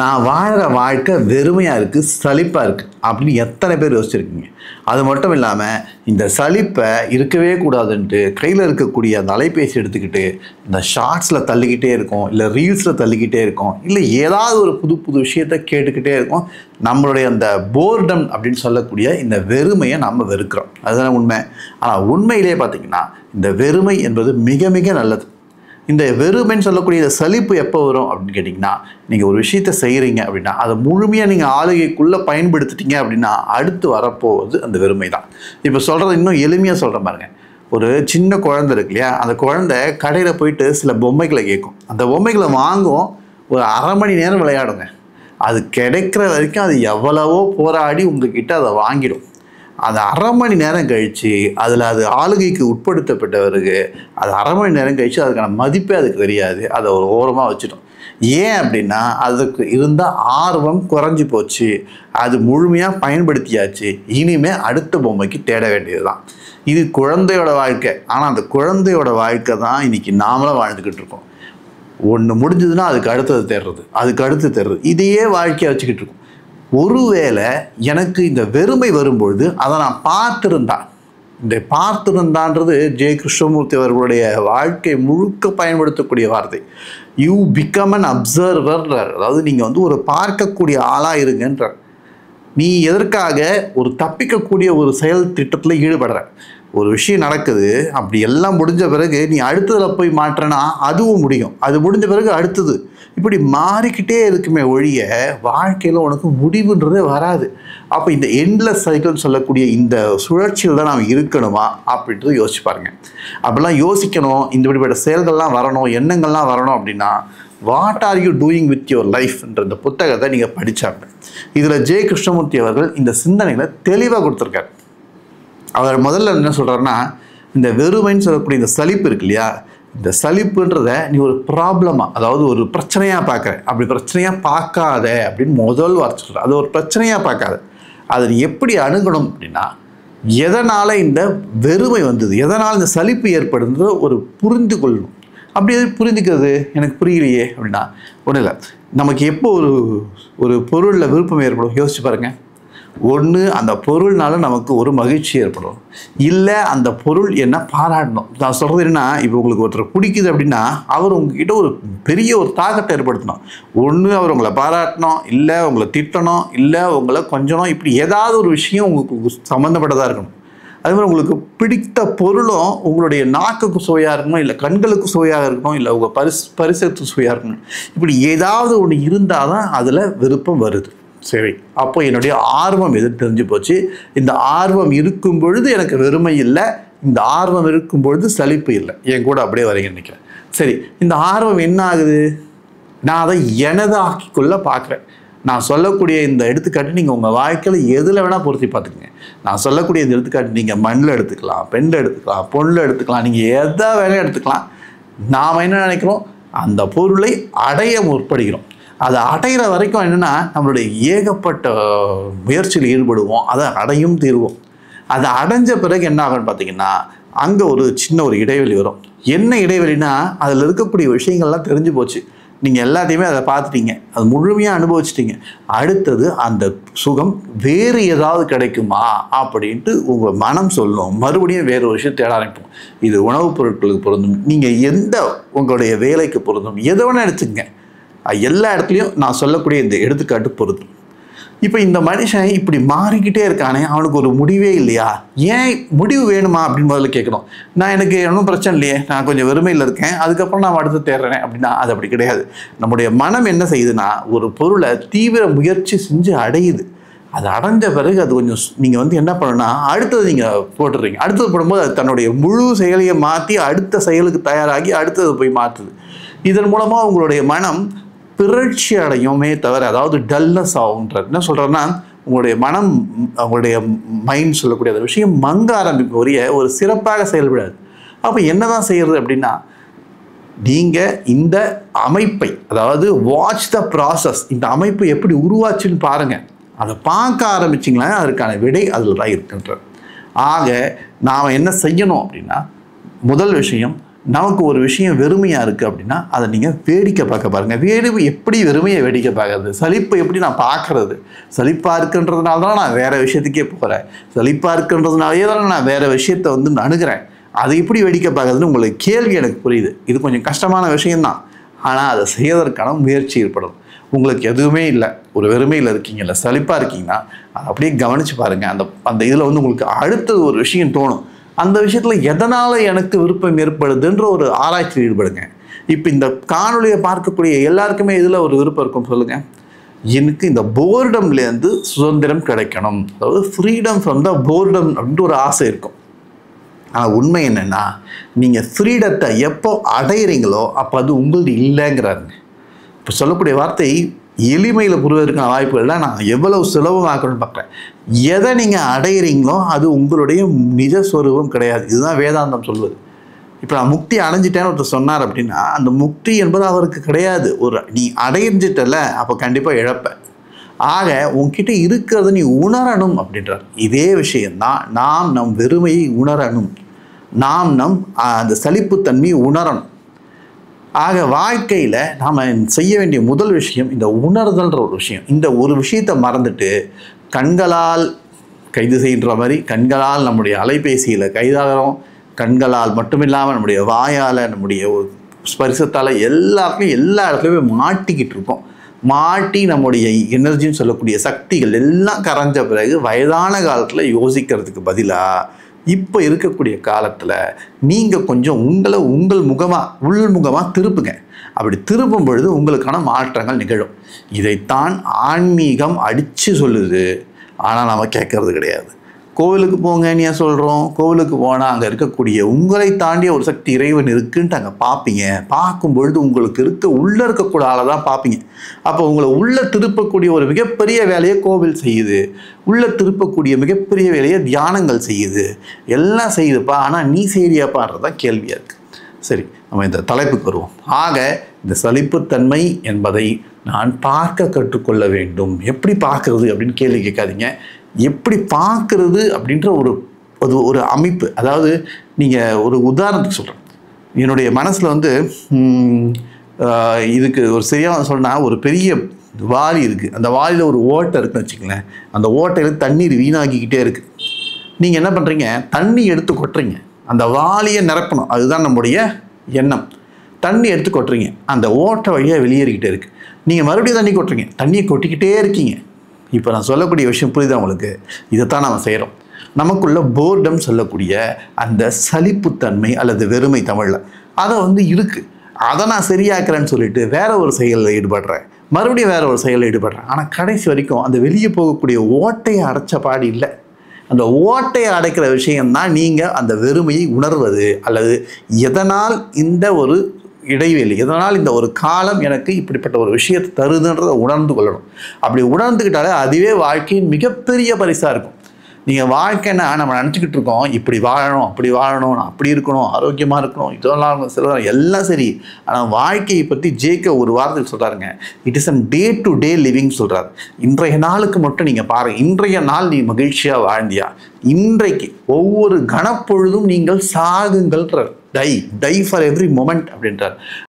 நான் வாழ்கிற வாழ்க்கை வெறுமையாக இருக்குது, சலிப்பாக இருக்குது அப்படின்னு எத்தனை பேர் யோசிச்சிருக்கீங்க? அது மட்டும் இல்லாமல் இந்த சலிப்பை இருக்கவே கூடாதுன்ட்டு கையில் இருக்கக்கூடிய அந்த அலைபேசி எடுத்துக்கிட்டு இந்த ஷார்ட்ஸில் தள்ளிக்கிட்டே இருக்கோம், இல்லை ரீல்ஸில் தள்ளிக்கிட்டே இருக்கோம், இல்லை ஏதாவது ஒரு புது புது விஷயத்தை கேட்டுக்கிட்டே இருக்கோம். நம்மளுடைய அந்த போர்டம் அப்படின்னு சொல்லக்கூடிய இந்த வெறுமையை நம்ம வெறுக்கிறோம். அதுதானே உண்மை. ஆனால் உண்மையிலே பார்த்திங்கன்னா இந்த வெறுமை என்பது மிக மிக நல்லது. இந்த வெறுமைன்னு சொல்லக்கூடிய இந்த சலிப்பு எப்போ வரும் அப்படின்னு கேட்டிங்கன்னா, நீங்கள் ஒரு விஷயத்தை செய்கிறீங்க அப்படின்னா அதை முழுமையாக நீங்கள் ஆளுகைக்குள்ளே பயன்படுத்திட்டீங்க அப்படின்னா அடுத்து வரப்போவது அந்த வெறுமை தான். இப்போ சொல்கிறது இன்னும் எளிமையாக சொல்கிற பாருங்க. ஒரு சின்ன குழந்தை இருக்கு இல்லையா, அந்த குழந்தை கடையில் போயிட்டு சில பொம்மைகளை கேட்கும். அந்த பொம்மைகளை வாங்கும், ஒரு அரை மணி நேரம் விளையாடுங்க. அது கிடைக்கிற வரைக்கும் அது எவ்வளவோ போராடி உங்ககிட்ட அதை வாங்கிடும். அது அரை மணி நேரம் கழித்து அதில் அது ஆளுகைக்கு உட்படுத்தப்பட்ட பிறகு அது அரை மணி நேரம் கழித்து அதுக்கான மதிப்பே அதுக்கு தெரியாது. அதை ஒரு ஓரமாக வச்சுட்டோம். ஏன் அப்படின்னா அதுக்கு இருந்த ஆர்வம் குறைஞ்சி போச்சு. அது முழுமையாக பயன்படுத்தியாச்சு. இனிமேல் அடுத்த பொம்மைக்கு தேட வேண்டியது தான். இது குழந்தையோட வாழ்க்கை. ஆனால் அந்த குழந்தையோட வாழ்க்கை தான் இன்றைக்கி நாமளும் வாழ்ந்துக்கிட்டு இருக்கோம். ஒன்று முடிஞ்சதுன்னா அதுக்கு அடுத்தது தேடுறது, அதுக்கு அடுத்து தேடுறது, இதையே வாழ்க்கையை வச்சுக்கிட்டு இருக்கோம். ஒருவேளை எனக்கு இந்த வெறுமை வரும்பொழுது அதை நான் பார்த்துருந்தான், இந்த பார்த்துருந்தான்றது ஜெய கிருஷ்ணமூர்த்தி அவர்களுடைய வாழ்க்கை முழுக்க பயன்படுத்தக்கூடிய வார்த்தை. You become an observer. அதாவது நீங்கள் வந்து ஒரு பார்க்கக்கூடிய ஆளாக இருங்கன்றார். நீ எதற்காக ஒரு தப்பிக்கக்கூடிய ஒரு செயல் திட்டத்தில் ஈடுபடுற? ஒரு விஷயம் நடக்குது, அப்படி எல்லாம் முடிஞ்ச பிறகு நீ அடுத்ததில் போய் மாற்றனா அதுவும் முடியும், அது முடிஞ்ச பிறகு அடுத்தது, இப்படி மாறிக்கிட்டே இருக்குமே ஒழிய வாழ்க்கையில் உனக்கு முடிவுன்றதே வராது. அப்போ இந்த எண்ட்லெஸ் சைக்கிள்னு சொல்லக்கூடிய இந்த சுழற்சியில் தான் நாம் இருக்கணுமா அப்படின்றது யோசிச்சு பாருங்க. அப்படிலாம் யோசிக்கணும், இந்த இப்படிப்பட்ட செயல்கள்லாம் வரணும், எண்ணங்கள்லாம் வரணும் அப்படின்னா what are you doing with your லைஃப்ன்ற இந்த புத்தகத்தை நீங்கள் படித்தாங்க. இதில் ஜெய கிருஷ்ணமூர்த்தி அவர்கள் இந்த சிந்தனைகளை தெளிவாக கொடுத்துருக்காரு. அவர் முதல்ல என்ன சொல்கிறாருன்னா, இந்த வெறுமைன்னு சொல்லக்கூடிய இந்த சலிப்பு இருக்கு இல்லையா, இந்த சலிப்புன்றத நீ ஒரு ப்ராப்ளமாக, அதாவது ஒரு பிரச்சனையாக பார்க்குற. அப்படி பிரச்சனையாக பார்க்காத அப்படின்னு முதல் வார்த்தை சொல்கிறார். அது ஒரு பிரச்சனையாக பார்க்காத. அதை நீ எப்படி அணுகணும் அப்படின்னா, எதனால் இந்த வெறுமை வந்தது, எதனால் இந்த சலிப்பு ஏற்படுறது ஒரு புரிந்து கொள்ளணும். அப்படி எது புரிஞ்சுக்கிறது எனக்கு புரியலையே அப்படின்னா ஒன்றும் இல்லை. நமக்கு எப்போ ஒரு பொருளில் விருப்பம் ஏற்படும் யோசிச்சு பாருங்கள். ஒன்று அந்த பொருள்னால நமக்கு ஒரு மகிழ்ச்சி ஏற்படும், இல்லை அந்த பொருள் என்ன பாராட்டணும். நான் சொல்கிறது என்னன்னா, இப்போ உங்களுக்கு ஒருத்தர் பிடிக்குது அப்படின்னா அவர் உங்ககிட்ட ஒரு பெரிய ஒரு தாக்கத்தை ஏற்படுத்தணும். ஒன்று அவர் உங்களை பாராட்டணும், இல்லை உங்களை திட்டணும், இல்லை உங்களை கொஞ்சணும், இப்படி ஏதாவது ஒரு விஷயம் உங்களுக்கு சம்மந்தப்பட்டதாக இருக்கணும். அதே மாதிரி உங்களுக்கு பிடித்த பொருளும் உங்களுடைய நாக்குக்கு சுவையாக இருக்கணும், இல்லை கண்களுக்கு சுவையாக இருக்கணும், இல்லை உங்கள் பரிசத்துக்கு சுவையாக இருக்கணும். இப்படி ஏதாவது ஒன்று இருந்தால் தான் அதில் விருப்பம் வருது. சரி, அப்போ என்னுடைய ஆர்வம் எது தெரிஞ்சு போச்சு. இந்த ஆர்வம் இருக்கும் பொழுது எனக்கு வெறுமை இல்லை, இந்த ஆர்வம் இருக்கும் பொழுது சலிப்பு இல்லை. என் கூட அப்படியே வரீங்க நினைக்கிறேன். சரி, இந்த ஆர்வம் என்ன ஆகுது? நான் அதை எனது ஆக்கிக்குள்ளே பார்க்குறேன். நான் சொல்லக்கூடிய இந்த எடுத்துக்காட்டு நீங்கள் உங்கள் வாழ்க்கையில் எதில் வேணால் பொருத்தி பார்த்துக்குங்க. நான் சொல்லக்கூடிய இந்த எடுத்துக்காட்டு நீங்கள் மண்ணில் எடுத்துக்கலாம், பெண்ணில் எடுத்துக்கலாம், பொண்ணில் எடுத்துக்கலாம், நீங்கள் எதை வேணால் எடுத்துக்கலாம். நாம் என்ன நினைக்கிறோம்? அந்த பொருளை அடைய முற்படுகிறோம். அதை அடைகிற வரைக்கும் என்னென்னா நம்மளுடைய ஏகப்பட்ட முயற்சியில் ஈடுபடுவோம், அதை அடையும் தீர்வோம். அதை அடைஞ்ச பிறகு என்ன ஆகும்னு பார்த்தீங்கன்னா அங்கே ஒரு சின்ன ஒரு இடைவெளி வரும். என்ன இடைவெளினா, அதில் இருக்கக்கூடிய விஷயங்கள்லாம் தெரிஞ்சு போச்சு, நீங்கள் எல்லாத்தையுமே அதை பார்த்துட்டீங்க, அது முழுமையாக அனுபவிச்சிட்டிங்க. அடுத்தது அந்த சுகம் வேறு ஏதாவது கிடைக்குமா அப்படின்ட்டு உங்கள் மனம் சொல்லும். மறுபடியும் வேறு ஒரு விஷயம் தேட ஆரம்பிப்போம். இது உணவுப் பொருட்களுக்கு பொருந்தும், நீங்கள் எந்த உங்களுடைய வேலைக்கு பொருந்தும், எதை வேணால் எடுத்துக்கங்க. எல்லா இடத்துலையும் நான் சொல்லக்கூடிய இந்த எடுத்துக்காட்டு பொருந்தும். இப்போ இந்த மனுஷன் இப்படி மாறிக்கிட்டே இருக்கானே, அவனுக்கு ஒரு முடிவே இல்லையா? ஏன் முடிவு வேணுமா அப்படின்னு முதல்ல கேட்கணும். எனக்கு ஒன்றும் பிரச்சனை இல்லையே, நான் கொஞ்சம் வெறுமையில் இருக்கேன், அதுக்கப்புறம் நான் அடுத்து தேடுறேன் அப்படின்னா அது அப்படி கிடையாது. நம்முடைய மனம் என்ன செய்யுதுன்னா, ஒரு பொருளை தீவிர முயற்சி செஞ்சு அடையுது. அது அடைஞ்ச பிறகு அது கொஞ்சம் நீங்கள் வந்து என்ன பண்ணணும்னா அடுத்தது நீங்கள் போட்டுடுறீங்க. அடுத்தது போடும்போது அது தன்னுடைய முழு செயலையை மாற்றி அடுத்த செயலுக்கு தயாராகி அடுத்தது போய் மாற்றுது. இதன் மூலமாக உங்களுடைய மனம் பிறழ்ச்சி அடையுமே தவிர, அதாவது டல்னஸ் ஆகுன்றது. என்ன சொல்கிறேன்னா, உங்களுடைய மனம், உங்களுடைய மைண்ட் சொல்லக்கூடிய அந்த விஷயம் மங்க ஆரம்பிக்கும், ஒரு சிறப்பாக செயல்படாது. அப்போ என்ன தான் செய்கிறது அப்படின்னா, நீங்கள் இந்த அமைப்பை, அதாவது வாட்ச் த ப்ராசஸ், இந்த அமைப்பு எப்படி உருவாச்சுன்னு பாருங்கள். அதை பார்க்க ஆரம்பிச்சிங்களா அதற்கான விடை அதில் தான் இருக்குன்றது. ஆக நாம் என்ன செய்யணும் அப்படின்னா, முதல் விஷயம் நமக்கு ஒரு விஷயம் வெறுமையாக இருக்குது அப்படின்னா அதை நீங்கள் வேடிக்கை பார்க்க பாருங்கள். எப்படி வெறுமையை வேடிக்கை பார்க்கறது, சலிப்பை எப்படி நான் பார்க்கறது, சலிப்பாக இருக்குன்றதுனால தான் நான் வேறு விஷயத்துக்கே போகிறேன், சலிப்பாக இருக்குன்றதுனாலே தான் நான் வேறு விஷயத்தை வந்து அணுகிறேன், அதை எப்படி வேடிக்கை பார்க்கறதுன்னு உங்களுக்கு கேள்வி எனக்கு புரியுது. இது கொஞ்சம் கஷ்டமான விஷயம்தான். ஆனால் அதை செய்வதற்கான முயற்சி ஏற்படும். உங்களுக்கு எதுவுமே இல்லை, ஒரு வெறுமையில் இருக்கீங்க, இல்லை சலிப்பாக இருக்கீங்கன்னா அதை அப்படியே கவனித்து பாருங்கள். அந்த இதில் வந்து உங்களுக்கு அடுத்தது ஒரு விஷயம் தோணும். அந்த விஷயத்தில் எதனால் எனக்கு விருப்பம் ஏற்படுதுன்ற ஒரு ஆராய்ச்சியில் ஈடுபடுங்க. இப்போ இந்த காணொலியை பார்க்கக்கூடிய எல்லாருக்குமே இதில் ஒரு விருப்பம் இருக்கும். சொல்லுங்கள், எனக்கு இந்த போர்டம்லேருந்து சுதந்திரம் கிடைக்கணும், அதாவது ஃப்ரீடம் ஃப்ரம் த போர்டம் அப்படின்ட்டு ஒரு ஆசை இருக்கும். ஆனால் உண்மை என்னென்னா, நீங்கள் ஃப்ரீடத்தை எப்போ அடையிறீங்களோ அப்போ அது உங்களது இல்லைங்கிறாருங்க. இப்போ சொல்லக்கூடிய வார்த்தை எளிமையில் புரிவதற்கான வாய்ப்புகள்ல நான் எவ்வளவு சுலபமாக்கணும்னு பார்க்குறேன். எதை நீங்கள் அடையிறீங்களோ அது உங்களுடைய நிஜ ஸ்வரூபம் கிடையாது. இதுதான் வேதாந்தம் சொல்வது. இப்போ நான் முக்தி அடைஞ்சிட்டேன்னு ஒருத்தர் சொன்னார் அப்படின்னா, அந்த முக்தி என்பது அவருக்கு கிடையாது. நீ அடைஞ்சிட்டல அப்போ கண்டிப்பாக இழப்ப. ஆக உன்கிட்ட இருக்கிறத நீ உணரணும் அப்படின்றார். இதே விஷயந்தான் நாம் நம் வெறுமையை உணரணும், நாம் அந்த சலிப்புத்தன்மையை உணரணும். ஆக வாழ்க்கையில் நாம் செய்ய வேண்டிய முதல் விஷயம் இந்த உணர்தல்ன்ற ஒரு விஷயம். இந்த ஒரு விஷயத்தை மறந்துட்டு கண்களால் கைது செய்கின்ற மாதிரி கண்களால் நம்முடைய அலைபேசியில் கைதாகிறோம், கண்களால் மட்டுமில்லாமல் நம்முடைய வாயால், நம்முடைய ஸ்பரிசத்தால் எல்லா இடத்துலையுமே மாட்டிக்கிட்டு இருக்கோம். மாட்டி நம்முடைய எனர்ஜின்னு சொல்லக்கூடிய சக்திகள் எல்லாம் கரைஞ்ச பிறகு வயதான காலத்தில் யோசிக்கிறதுக்கு பதிலாக இப்போ இருக்கக்கூடிய காலத்தில் நீங்கள் கொஞ்சம் உள்முகமாக திருப்புங்க. அப்படி திருப்பும் பொழுது உங்களுக்கான மாற்றங்கள் நிகழும். இதைத்தான் ஆன்மீகம் அடித்து சொல்லுது. ஆனால் நம்ம கேட்கறது கிடையாது. கோவிலுக்கு போங்கன்னு ஏன் சொல்கிறோம்? கோவிலுக்கு போனால் அங்கே இருக்கக்கூடிய உங்களை தாண்டிய ஒரு சக்தி இறைவன் இருக்குன்ட்டு அங்கே பார்ப்பீங்க. பார்க்கும் பொழுது உங்களுக்கு உள்ளே இருக்கக்கூடிய ஆளை தான் பார்ப்பீங்க. அப்போ உங்களை உள்ளே திருப்பக்கூடிய ஒரு மிகப்பெரிய வேலையை கோவில் செய்யுது, உள்ளே திருப்பக்கூடிய மிகப்பெரிய வேலையை தியானங்கள் செய்யுது, எல்லாம் செய்யுதுப்பா. ஆனால் நீ செய்யறியாப்பான்றது தான் கேள்வியாக இருக்குது. சரி, நம்ம இந்த தலைப்புக்கு வருவோம். ஆக இந்த சலிப்புத்தன்மை என்பதை நான் பார்க்க கற்றுக்கொள்ள வேண்டும். எப்படி பார்க்கறது அப்படின்னு கேள்வி கேட்காதீங்க. எப்படி பார்க்கறது அப்படின்ற ஒரு அமைப்பு. அதாவது நீங்கள் ஒரு உதாரணத்துக்கு சொல்கிறேன். என்னுடைய மனசில் வந்து இதுக்கு ஒரு சரியாக சொன்னால், ஒரு பெரிய வாளி இருக்குது. அந்த வாளியில் ஒரு ஓட்டை இருக்குன்னு வச்சுக்கங்களேன். அந்த ஓட்டையில் தண்ணீர் வீணாக்கிக்கிட்டே இருக்குது. நீங்கள் என்ன பண்ணுறீங்க? தண்ணி எடுத்து கொட்டுறீங்க. அந்த வாளியை நிரப்பணும், அதுதான் நம்முடைய எண்ணம். தண்ணி எடுத்து கொட்டுறீங்க, அந்த ஓட்டை வழியாக வெளியேறிக்கிட்டே இருக்குது. நீங்கள் மறுபடியும் தண்ணி கொட்டுறீங்க, தண்ணியை கொட்டிக்கிட்டே இருக்கீங்க. இப்போ நான் சொல்லக்கூடிய விஷயம் புரியுதா உங்களுக்கு? இதைத்தான் நம்ம செய்கிறோம். நமக்குள்ள போர்டம் சொல்லக்கூடிய அந்த சலிப்புத்தன்மை அல்லது வெறுமை தமிழில் அதை வந்து இருக்குது. அதை நான் சரியாக்குறேன்னு சொல்லிட்டு வேற ஒரு செயலில் ஈடுபடுறேன், மறுபடியும் வேற ஒரு செயலில் ஈடுபடுறேன். ஆனால் கடைசி வரைக்கும் அந்த வெளியே போகக்கூடிய ஓட்டையை அடைச்ச பாடு இல்லை. அந்த ஓட்டையை அடைக்கிற விஷயம்தான் நீங்கள் அந்த வெறுமையை உணர்வது, அல்லது எதனால் இந்த ஒரு இடைவெளி, எதனால் இந்த ஒரு காலம் எனக்கு இப்படிப்பட்ட ஒரு விஷயத்தை தருதுன்றதை உணர்ந்து கொள்ளணும். அப்படி உணர்ந்துக்கிட்டாலே அதுவே வாழ்க்கையின் மிகப்பெரிய பரிசாக இருக்கும். நீங்கள் வாழ்க்கைன்னா நம்ம நினச்சிக்கிட்டு இருக்கோம், இப்படி வாழணும், அப்படி வாழணும், நான் அப்படி இருக்கணும், ஆரோக்கியமாக இருக்கணும், இதெல்லாம் சில எல்லாம் சரி. ஆனால் வாழ்க்கையை பற்றி ஜேக்க ஒரு வாரத்தில் சொல்கிறாருங்க, it is an day to day living சொல்கிறார். இன்றைய நாளுக்கு மட்டும் நீங்கள் பாருங்கள், இன்றைய நாள் நீ மகிழ்ச்சியாக வாழ்ந்தியா? இன்றைக்கு ஒவ்வொரு கணப்பொழுதும் நீங்கள் சாகுங்கள்ன்றார். டை ஃபார் எவ்ரி மொமெண்ட் அப்படின்றார்.